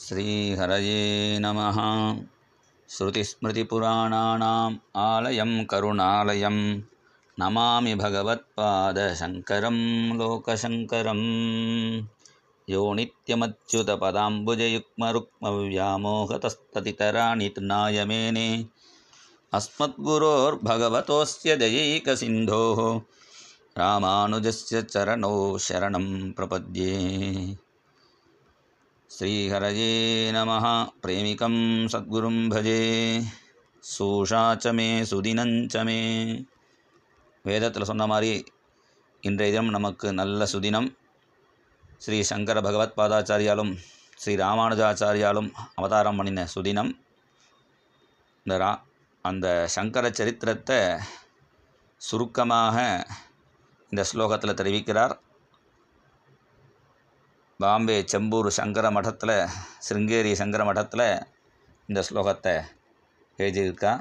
श्रीहरये नमः। श्रुतिस्मृतिपुराणानाम् आलयं करुणालयं नमामि भगवत्पादशङ्करं लोकशङ्करं। यो नित्यमच्युतपदाम्बुजयुग्मरुक्मव्यामोहतस्ततितराणि तृणाय मेने अस्मद्गुरोर्भगवतोऽस्य दयैकसिन्धोः रामानुजस्य चरणौ शरणं प्रपद्ये। श्रीहरये नमः। प्रेमिकं सद्गुरुं भजे सूषा च मे सुदिनं च मे। வேதத்தில் சொன்ன மாதிரி இன்றைய தினம் நமக்கு நல்ல சுதினம். ஸ்ரீ சங்கர பகவத் பாதாச்சாரியாலும் ஸ்ரீ ராமானுஜாச்சாரியாலும் அவதாரம் பண்ணின சுதினம். அந்த சங்கர சரித்திரத்தை சுருக்கமாக இந்த ஸ்லோகத்தில் தெரிவிக்கிறார். பாம்பே செம்பூர் சங்கர மடத்தில், சிருங்கேரி சங்கர மடத்தில் இந்த ஸ்லோகத்தை எழுதியிருக்கா.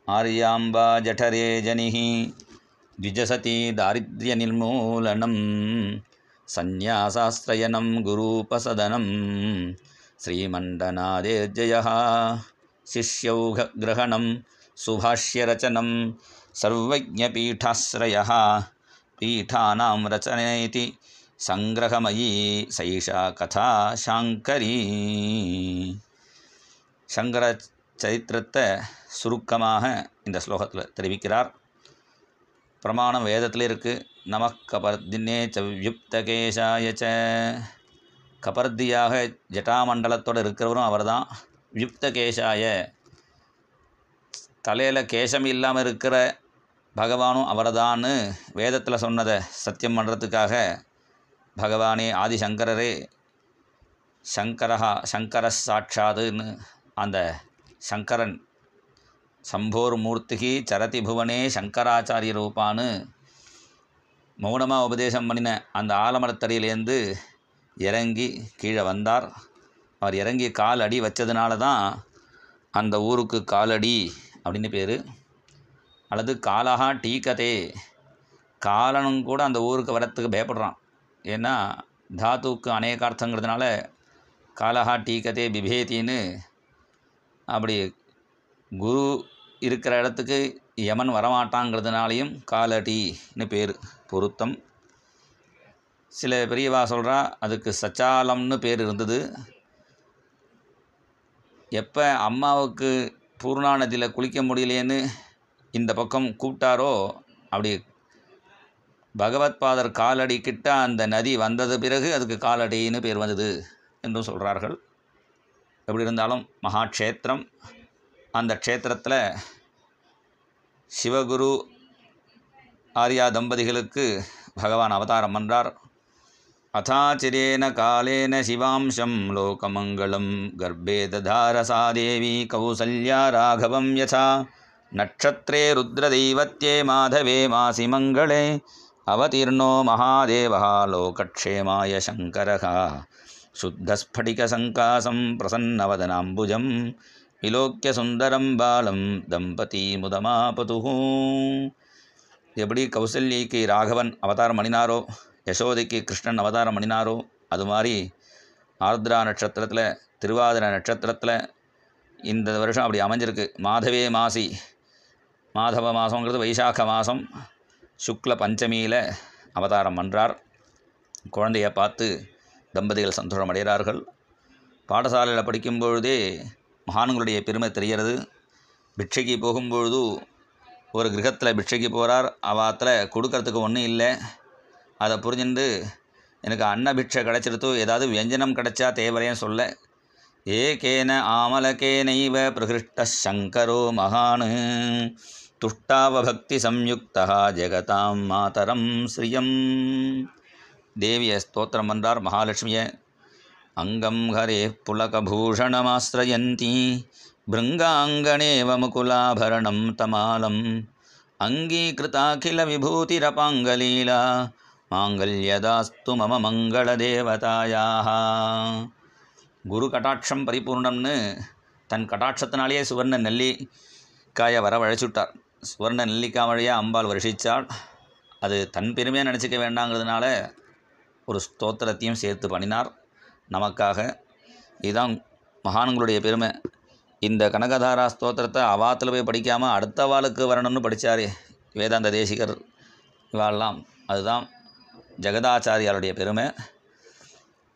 ஆர்யாம்பா ஜடரே ஜனிஹி த்விஜசதி தாரித்ய நிர்மூலனம் சந்நியாசாஸ்ரயணம் குரூபசதனம் ஸ்ரீமண்டநாதேர்ஜயः சிஷ்யௌக கிரகணம் சுபாஷ்யரச்சனம் சர்வஜ்ஞபீடாஸ்ரயः பீடானாம் ரச்சனேதி சங்கிரகமயி சைஷா கதா சாங்கரி. சங்கர சரித்திரத்தை சுருக்கமாக இந்த ஸ்லோகத்தில் தெரிவிக்கிறார். பிரமாணம் வேதத்தில் இருக்குது. நமக் கபர்தினே சவ்யுப்தகேஷாய ச. கபர்தியாக ஜட்டாமண்டலத்தோடு இருக்கிறவரும் அவர் தான். யுப்தகேஷாய, தலையில் கேசம் இல்லாமல் இருக்கிற பகவானும் அவர்தான்னு வேதத்தில் சொன்னதை சத்தியம் பண்ணுறதுக்காக பகவானே ஆதிசங்கரரே சங்கர சாட்சாதுன்னு அந்த சங்கரன் சம்போர் மூர்த்திகி சரதி புவனே சங்கராச்சாரிய ரூபான்னு மௌனமாக உபதேசம் பண்ணின அந்த ஆலமரத்தடியிலேருந்து இறங்கி கீழே வந்தார். அவர் இறங்கி காலடி வச்சதுனால தான் அந்த ஊருக்கு காலடி அப்படின்னு பேர். அல்லது காலஹா டீக்கதே, காலனும் கூட அந்த ஊருக்கு வரத்துக்கு பயப்படுறான். ஏன்னா தாத்துவுக்கு அநேகார்த்தங்கிறதுனால காலஹா டீக்கதே பிபேத்தின்னு. அப்படி குரு இருக்கிற இடத்துக்கு யமன் வரமாட்டாங்கிறதுனாலையும் காலடின்னு பேர் பொருத்தம். சில பெரியவா சொல்கிறா அதுக்கு சச்சாலம்னு பேர் இருந்தது. எப்போ அம்மாவுக்கு பூர்ணா நதியில் குளிக்க முடியலேன்னு இந்த பக்கம் கூப்பிட்டாரோ, அப்படி பகவத்பாதர் காலடி கிட்ட அந்த நதி வந்தது பிறகு அதுக்கு காலடின்னு பேர் வந்தது என்றும் சொல்கிறார்கள். எப்படி இருந்தாலும் மகாக்ஷேத்திரம். அந்த க்ஷேத்திரத்தில் சிவகுரு ஆர்யா தம்பதிகளுக்கு பகவான் அவதாரம் பண்ணுறார். அதாச்சிரேன காலேன சிவாம்சம் லோகமங்களம் கர்ப்பே ததாரசா தேவி கௌசல்யா ராகவம் யசா நட்சத்திரே ருத்ரதெய்வத்யே மாதவே மாசி மங்களே அவதீர்ணோ மகாதேவः லோகக்ஷேமாய சங்கரः சுத்தஸ்படிகசங்காசம் பிரசன்னவதனாம்புஜம் விலோக்கிய சுந்தரம் பாலம் தம்பதி முதமாபதுः. எப்படி கௌசல்யைக்கு ராகவன் அவதாரம் பண்ணினாரோ, யசோதைக்கு கிருஷ்ணன் அவதாரம் பண்ணினாரோ, அது மாதிரி ஆர்திரா நட்சத்திரத்தில், திருவாதிரை நட்சத்திரத்தில் இந்த வருஷம் அப்படி அமைஞ்சிருக்கு. மாதவே மாசி, மாதவ மாதங்கிறது வைசாக மாதம், சுக்ல பஞ்சமியில் அவதாரம் பண்ணுறார். குழந்தையை பார்த்து தம்பதிகள் சந்தோஷம் அடைகிறார்கள். பாடசாலையில் படிக்கும்பொழுதே மகான்களுடைய பெருமை தெரிகிறது. பிட்சைக்கு போகும்பொழுது ஒரு கிரகத்தில் பிட்சைக்கு போகிறார். அவாத்தில் கொடுக்கறதுக்கு ஒன்றும் இல்லை. அதை புரிஞ்சுட்டு எனக்கு அன்னபிட்சை கிடச்சிருத்தோ, ஏதாவது வியஞ்சனம் கிடச்சா தேவலையும் சொல்ல. ஏகேன ஆமலகேனைவ பிரகிருஷ்ட சங்கரோ மகான் துஷ்டாவபக்தி சம்யுக்தா ஜெகதாம் மாதரம் ஸ்ரீயம். தேவியை ஸ்தோத்திரம் பண்ணுறார். மகாலட்சுமியை அங்கம் ஹரே புலகபூஷணமாஸ்ரயந்தி பிருங்காங்கணேவ முகுலாபரணம் தமாலம் அங்கீகிருதாகில விபூதிரபாங்கலீலா மாங்கல்யதாஸ்து மம மங்களதேவதாயாக. குரு கடாட்சம் பரிபூர்ணம்னு தன் கடாட்சத்தினாலேயே சுவர்ண நெல்லிக்காயை வரவழைச்சுட்டார். சுவர்ண நெல்லிக்காய் வழியாக அம்பாள் வருஷித்தாள். அது தன் பெருமையாக நினச்சிக்க வேண்டாங்கிறதுனால ஒரு ஸ்தோத்திரத்தையும் சேர்த்து பண்ணினார் நமக்காக. இதுதான் மகான்களுடைய பெருமை. இந்த கனகதாரா ஸ்தோத்திரத்தை அவாத்தில் போய் படிக்காமல் அடுத்த வாளுக்கு வரணும்னு படித்தாரே வேதாந்த தேசிகர் இவாளெல்லாம், அதுதான் ஜெகதாச்சாரியாருடைய பெருமை.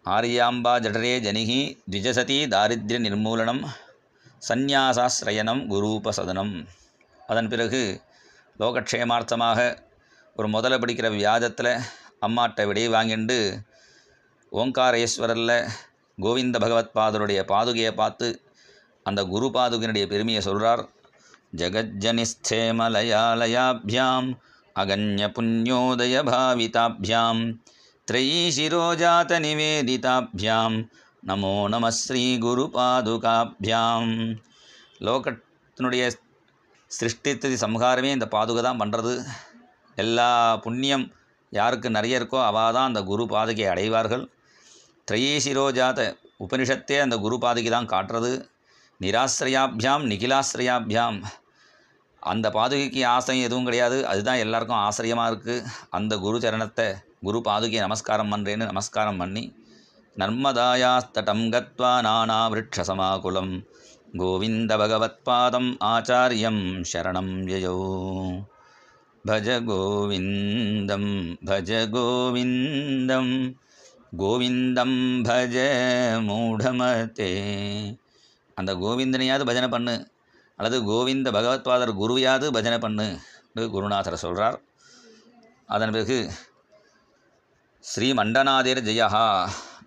ஆரியாம்பா ஜடரே ஜனிகி த்விஜசதி தாரித்ய நிர்மூலனம் சந்நியாசாஸ்ரயனம் குரூபசதனம். அதன் பிறகு லோகக்ஷேமார்த்தமாக ஒரு முதல்ல படிக்கிற வியாஜத்தில் அம்மாட்ட விடை வாங்கிண்டு ஓங்காரேஸ்வரில் கோவிந்த பகவத் பாதருடைய பாதுகையை பார்த்து அந்த குரு பாதுகையினுடைய பெருமையை சொல்கிறார். ஜகஜ்ஜனிஸ்தேமலயாலயாபியாம் அகன்ய புண்ணியோதய பாவிதாபியாம் த்ரயீசிரோஜாத நிவேதிதாபியாம் நமோ நம ஸ்ரீ குரு பாதுகாபியாம். லோகத்தினுடைய சிருஷ்டித்து சம்ஹாரமே இந்த பாதுகை தான் பண்ணுறது. எல்லா புண்ணியம் யாருக்கு நிறைய இருக்கோ அவள் தான் அந்த குரு பாதுகையை அடைவார்கள். த்ரயீசிரோஜாத உபனிஷத்தே அந்த குரு பாதுகை தான் காட்டுறது. நிராசிரியாபியாம் நிகிலாசிரியாபியாம், அந்த பாதுகைக்கு ஆசிரியம் எதுவும் கிடையாது, அதுதான் எல்லாருக்கும் ஆசிரியமாக இருக்குது. அந்த குரு சரணத்தை குரு பாதுகையை நமஸ்காரம் பண்ணுறேன்னு நமஸ்காரம் பண்ணி நர்மதாயாஸ்தடம் கத்வா நானா விருட்சசமாகுலம் கோவிந்த பகவத்பாதம் ஆச்சாரியம் சரணம் யயோ. பஜ கோவிந்தம் பஜ கோவிந்தம் கோவிந்தம் பஜ மூடமதே. அந்த கோவிந்தனையாவது பஜனை பண்ணு, அல்லது கோவிந்த பகவத்பாதர் குருவையாவது பஜனை பண்ணு குருநாதர் சொல்கிறார். அதன் பிறகு ஸ்ரீ மண்டநாதேர் ஜெயஹா,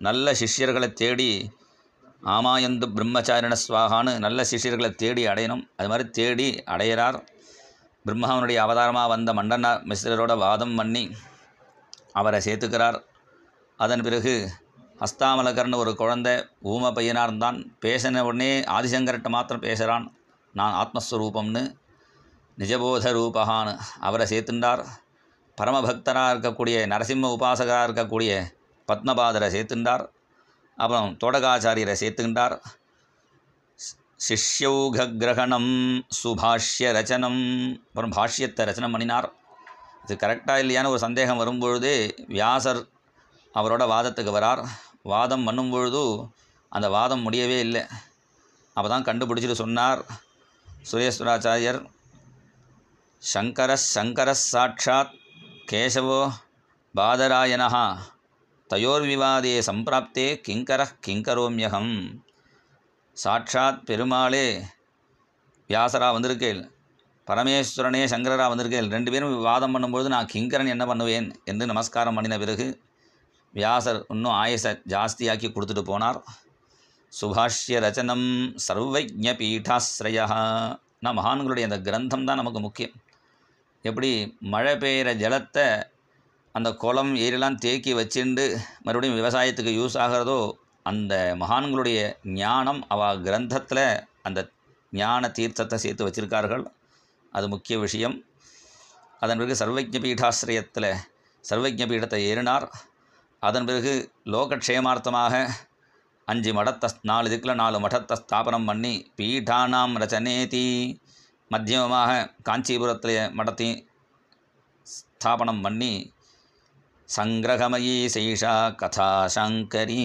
நல்ல சிஷ்யர்களை தேடி ஆமாயந்து பிரம்மச்சாரிண ஸ்வாகான்னு நல்ல சிஷ்யர்களை தேடி அடையணும். அது மாதிரி தேடி அடையிறார். பிரம்மாவனுடைய அவதாரமாக வந்த மண்டனா மிஸ்ரரோட வாதம் பண்ணி அவரை சேர்த்துக்கிறார். அதன் பிறகு ஹஸ்தாமலகர்னு ஒரு குழந்தை ஊம பையனாக இருந்தான். பேசின உடனே ஆதிசங்கர்கிட்ட மாத்திரம் பேசுகிறான், நான் ஆத்மஸ்வரூபம்னு, நிஜபோத ரூபகான்னு அவரை சேர்த்துண்டார். பரமபக்தராக இருக்கக்கூடிய நரசிம்ம உபாசகராக இருக்கக்கூடிய பத்மபாதரை சேர்த்துண்டார். அப்புறம் தோடகாச்சாரியரை சேர்த்துக்கின்றார். சிஷ்யௌகிரகணம் சுபாஷ்ய ரச்சனம், அப்புறம் பாஷ்யத்தை ரச்சனை பண்ணினார். இது கரெக்டாக இல்லையான்னு ஒரு சந்தேகம் வரும்பொழுது வியாசர் அவரோட வாதத்துக்கு வரார். வாதம் பண்ணும்பொழுது அந்த வாதம் முடியவே இல்லை. அப்போ தான் கண்டுபிடிச்சிட்டு சொன்னார் சுரேஸ்வராச்சாரியர், சங்கர சாட்சாத் கேசவோ பாதராயணா தயோர்விவாதே சம்பிராப்தே கிங்கரோம்யகம். சாட்சாத் பெருமாளே வியாசராக வந்திருக்கேள், பரமேஸ்வரனே சங்கரராக வந்திருக்கேள், ரெண்டு பேரும் வாதம் பண்ணும்பொழுது நான் கிங்கரன் என்ன பண்ணுவேன் என்று நமஸ்காரம் பண்ணின பிறகு வியாசர் இன்னும் ஆயுசை ஜாஸ்தியாக்கி கொடுத்துட்டு போனார். சுபாஷ்ய ரச்சனம் சர்வஜ்ஞ பீட்டாஸ்ரயா. நான் மகான்களுடைய அந்த கிரந்தம் தான் நமக்கு முக்கியம். எப்படி மழை பெய்கிற ஜலத்தை அந்த குளம் ஏரிலாம் தேக்கி வச்சுண்டு மறுபடியும் விவசாயத்துக்கு யூஸ் ஆகிறதோ, அந்த மகான்களுடைய ஞானம் அவள் கிரந்தத்தில் அந்த ஞான தீர்த்தத்தை சேர்த்து வச்சுருக்கார்கள். அது முக்கிய விஷயம். அதன் பிறகு சர்வஜ்ஞ பீடாசிரயத்தில் சர்வஜ்ஞ பீடத்தை ஏறினார். அதன் பிறகு லோகக்ஷேமார்த்தமாக 5 மடத்தை 4 திக்கில் 4 மடத்தை ஸ்தாபனம் பண்ணி பீடானாம் ரச்சனேதி மத்தியமமாக காஞ்சிபுரத்தில் மடத்தையும் ஸ்தாபனம் பண்ணி சங்கிரகமயி சைஷா கதா சங்கரி.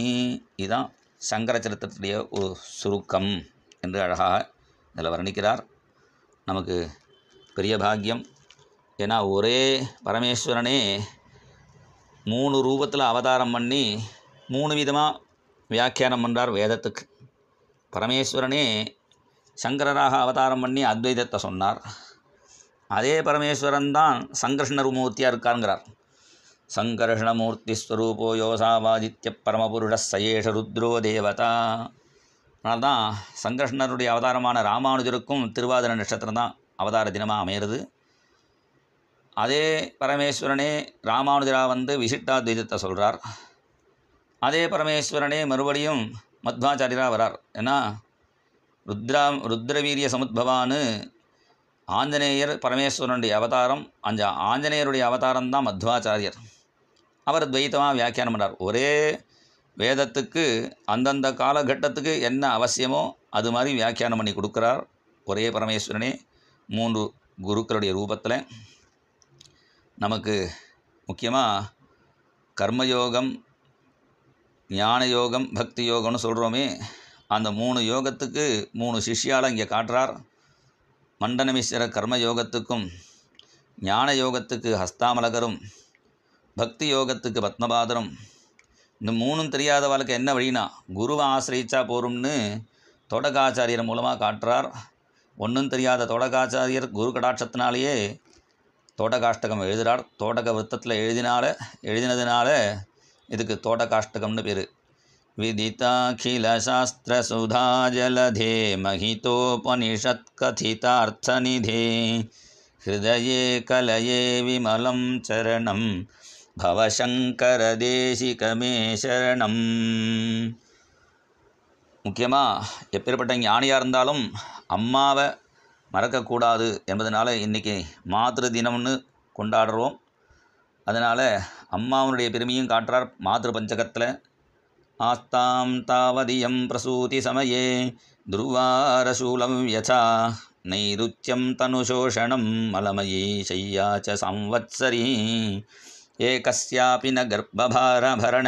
இதுதான் சங்கர சரித்திரத்துடைய ஒரு சுருக்கம் என்று அழகாக இதில் வர்ணிக்கிறார். நமக்கு பெரிய பாக்கியம். ஏன்னா ஒரே பரமேஸ்வரனே 3 ரூபத்தில் அவதாரம் பண்ணி 3 விதமாக வியாக்கியானம் பண்ணுறார் வேதத்துக்கு. பரமேஸ்வரனே சங்கரராக அவதாரம் பண்ணி அத்வைதத்தை சொன்னார். அதே பரமேஸ்வரன் தான் சங்கர்ஷ்ணமூர்த்தியாக இருக்காருங்கிறார். சங்கர்ஷ்ணமூர்த்தி ஸ்வரூபோ யோசாவாதித்ய பரமபுருஷ சயேஷ ருத்ரோ தேவதா. அதனால்தான் தான் சங்கர்ஷ்ணருடைய அவதாரமான ராமானுஜருக்கும் திருவாதிரை நட்சத்திரம் தான் அவதார தினமாக அமையிறது. அதே பரமேஸ்வரனே ராமானுஜராக வந்து விசிஷ்டாத்வைதத்தை சொல்கிறார். அதே பரமேஸ்வரனே மறுபடியும் மத்வாச்சாரியராக வரார். ஏன்னா ருத்ரவீரிய சமுத்பவான்னு ஆஞ்சநேயர் பரமேஸ்வரனுடைய அவதாரம். அந்த ஆஞ்சநேயருடைய அவதாரம் தான் மத்வாச்சாரியர். அவர் துவைத்தமாக வியாக்கியானம் பண்ணார். ஒரே வேதத்துக்கு அந்தந்த காலகட்டத்துக்கு என்ன அவசியமோ அது மாதிரி வியாக்கியானம் பண்ணி கொடுக்குறார் ஒரே பரமேஸ்வரனே 3 குருக்களுடைய ரூபத்தில். நமக்கு முக்கியமாக கர்மயோகம், ஞான யோகம், பக்தி யோகம்னு சொல்கிறோமே, அந்த 3 யோகத்துக்கு 3 சிஷ்யாலை இங்கே காட்டுறார். மண்டனமிஸ்வர கர்ம யோகத்துக்கும், ஞான யோகத்துக்கு ஹஸ்தாமலகரும், பக்தி யோகத்துக்கு பத்மபாதரும். இந்த 3ம் தெரியாதவளுக்கு என்ன வழினா குருவை ஆசிரியிச்சா போரும்னு தோடகாச்சாரியர் மூலமாக காட்டுறார். ஒன்றும் தெரியாத தோடகாச்சாரியர் குரு கடாட்சத்தினாலேயே தோடகாஷ்டகம் எழுதுகிறார். தோடக விருத்தத்தில் எழுதினதுனால இதுக்கு தோடகாஷ்டகம்னு பேர். விதிதாகில சாஸ்திர சுதா ஜலதே மகிதோபனிஷத் கதிதார்த்தநிதே ஹிருதயே கலயே விமலம் சரணம் பவசங்கர தேசிகமே சரணம். முக்கியமாக எப்பேற்பட்ட ஞானியாக இருந்தாலும் அம்மாவை மறக்கக்கூடாது என்பதனால இன்றைக்கி மாத்ரு தினம்னு கொண்டாடுறோம். அதனால் அம்மாவனுடைய பெருமையும் காட்டுறார் மாத்ரு பஞ்சகத்தில். ஆஸ்தாம் தாவதியம் பிரசூதி சமயே துருவாரசூலம் யசா நைருச்சியம் தனுசோஷணம் மலமயி சய்யாச்ச சம்வத்சரி ஏகஸ்யாபி ந கர்ப்பபாரபரண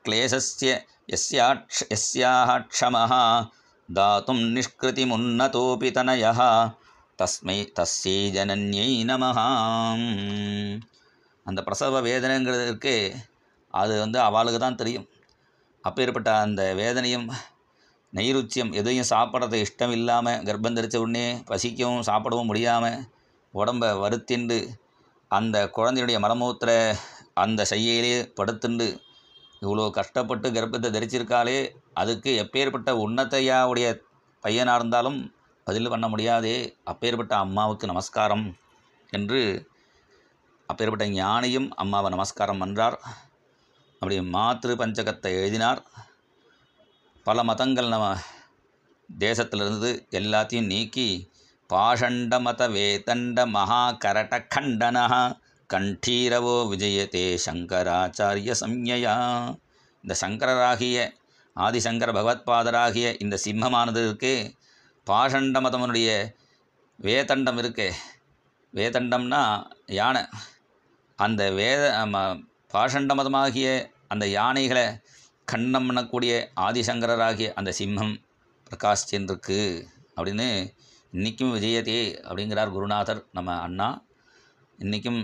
க்ளேசஸ்ய யஸ்யாஹ க்ஷமஹ தாத்தும் நிஷ்கிருதிமுன்னதோபி தனயஹ தஸ்யை ஜனன்யை நமஹ. அந்த பிரசவ வேதனைங்கிறதுக்கு அது அவளுக்கு தான் தெரியும். அப்பேற்பட்ட அந்த வேதனையும் நைருச்சியம், எதையும் சாப்பிட்றது இஷ்டம் இல்லாமல் கர்ப்பம் தரித்த உடனே பசிக்கவும் சாப்பிடவும் முடியாமல் உடம்பை வருத்திண்டு அந்த குழந்தையுடைய மலமூத்திர அந்த சையிலே படுத்துண்டு இவ்வளோ கஷ்டப்பட்டு கர்ப்பத்தை தரிச்சிருக்காளே, அதுக்கு எப்பேற்பட்ட உன்னத்தையாவுடைய பையனாக இருந்தாலும் பதில் பண்ண முடியாதே. அப்பேற்பட்ட அம்மாவுக்கு நமஸ்காரம் என்று அப்பேற்பட்ட ஞானியும் அம்மாவை நமஸ்காரம் பண்ணுறார். அப்படி மாத்ரு பஞ்சகத்தை எழுதினார். பல மதங்கள் நம்ம தேசத்திலிருந்து எல்லாத்தையும் நீக்கி பாஷண்ட மத வேதண்ட மகா கரட கண்டனா கண்டீரவோ விஜயத்தே சங்கராச்சாரிய சம்ஞயா. இந்த சங்கரராகிய ஆதிசங்கர பகவத்பாதராகிய இந்த சிம்மமானது இருக்கே, பாஷண்ட மதமனுடைய வேதண்டம் இருக்கே, வேதண்டம்னா யானை, அந்த பாஷண்ட மதமாகிய அந்த யானைகளை கண்டம் பண்ணக்கூடிய ஆதிசங்கரராகிய அந்த சிம்மம் பிரகாசிச்சுருக்கு அப்படின்னு இன்றைக்கும் விஜயத்தே அப்படிங்கிறார் குருநாதர் நம்ம அண்ணா. இன்றைக்கும்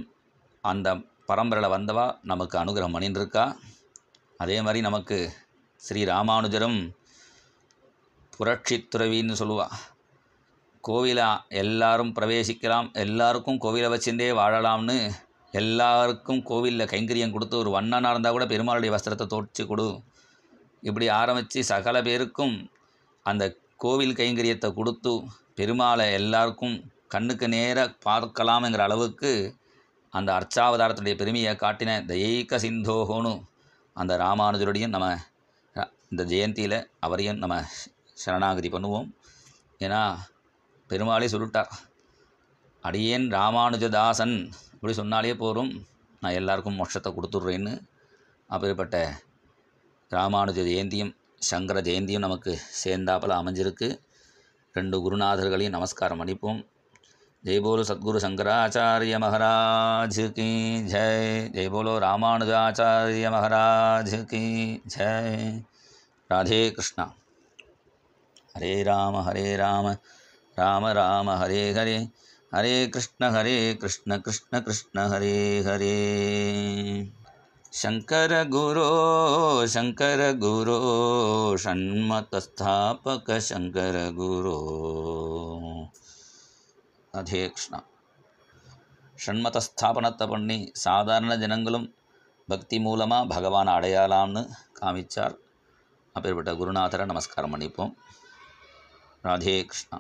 அந்த பரம்பரையில் வந்தவா நமக்கு அனுகிரகம் பண்ணிட்டுருக்கா. அதே மாதிரி நமக்கு ஸ்ரீ ராமானுஜரும் புரட்சி துறவின்னு சொல்லுவாள். கோவிலை எல்லாரும் பிரவேசிக்கலாம், எல்லாருக்கும் கோவிலை வச்சுட்டே வாழலாம்னு எல்லாருக்கும் கோவிலில் கைங்கரியம் கொடுத்து, ஒரு வண்ணனாக இருந்தால் கூட பெருமாளுடைய வஸ்திரத்தை தோற்று கொடு, இப்படி ஆரம்பித்து சகல பேருக்கும் அந்த கோவில் கைங்கரியத்தை கொடுத்து பெருமாளை எல்லாருக்கும் கண்ணுக்கு நேராக பார்க்கலாம்ங்கிற அளவுக்கு அந்த அர்ச்சாவதாரத்துடைய பெருமையை காட்டின தயைக சிந்தோகோன்னு அந்த ராமானுஜருடையும் நம்ம இந்த ஜெயந்தியில் அவரையும் நம்ம சரணாகதி பண்ணுவோம். ஏன்னா பெருமாளே சொல்லிட்டார், அடியேன் ராமானுஜதாசன் இப்படி சொன்னாலே போதும், நான் எல்லாருக்கும் மோட்சத்தை கொடுத்துட்றேன்னு. அப்பேற்பட்ட ராமானுஜ ஜெயந்தியும் சங்கர ஜெயந்தியும் நமக்கு சேர்ந்தாப்பில் அமைஞ்சிருக்கு. 2 குருநாதர்களையும் நமஸ்காரம் அளிப்போம். ஜெய் போலோ சத்குரு சங்கராச்சாரிய மகாராஜ் கி ஜெய். ஜெய் போலோ ராமானுஜாச்சாரிய மகாராஜ் கி ஜெய். ராதே கிருஷ்ணா. ஹரே ராம ராம ராம ஹரே ஹரே, ஹரே கிருஷ்ண கிருஷ்ண கிருஷ்ண ஹரே ஹரே. शंकर गुरो षण्मत स्थापक शंकर गुरो. அதே கிருஷ்ணா. ஷண்மத ஸ்தாபனத்தை பண்ணி சாதாரண ஜனங்களும் பக்தி மூலமாக பகவானை அடையாளாம்னு காமிச்சார். அப்பேற்பட்ட குருநாதரை நமஸ்காரம் பண்ணிப்போம். ராதே கிருஷ்ணா.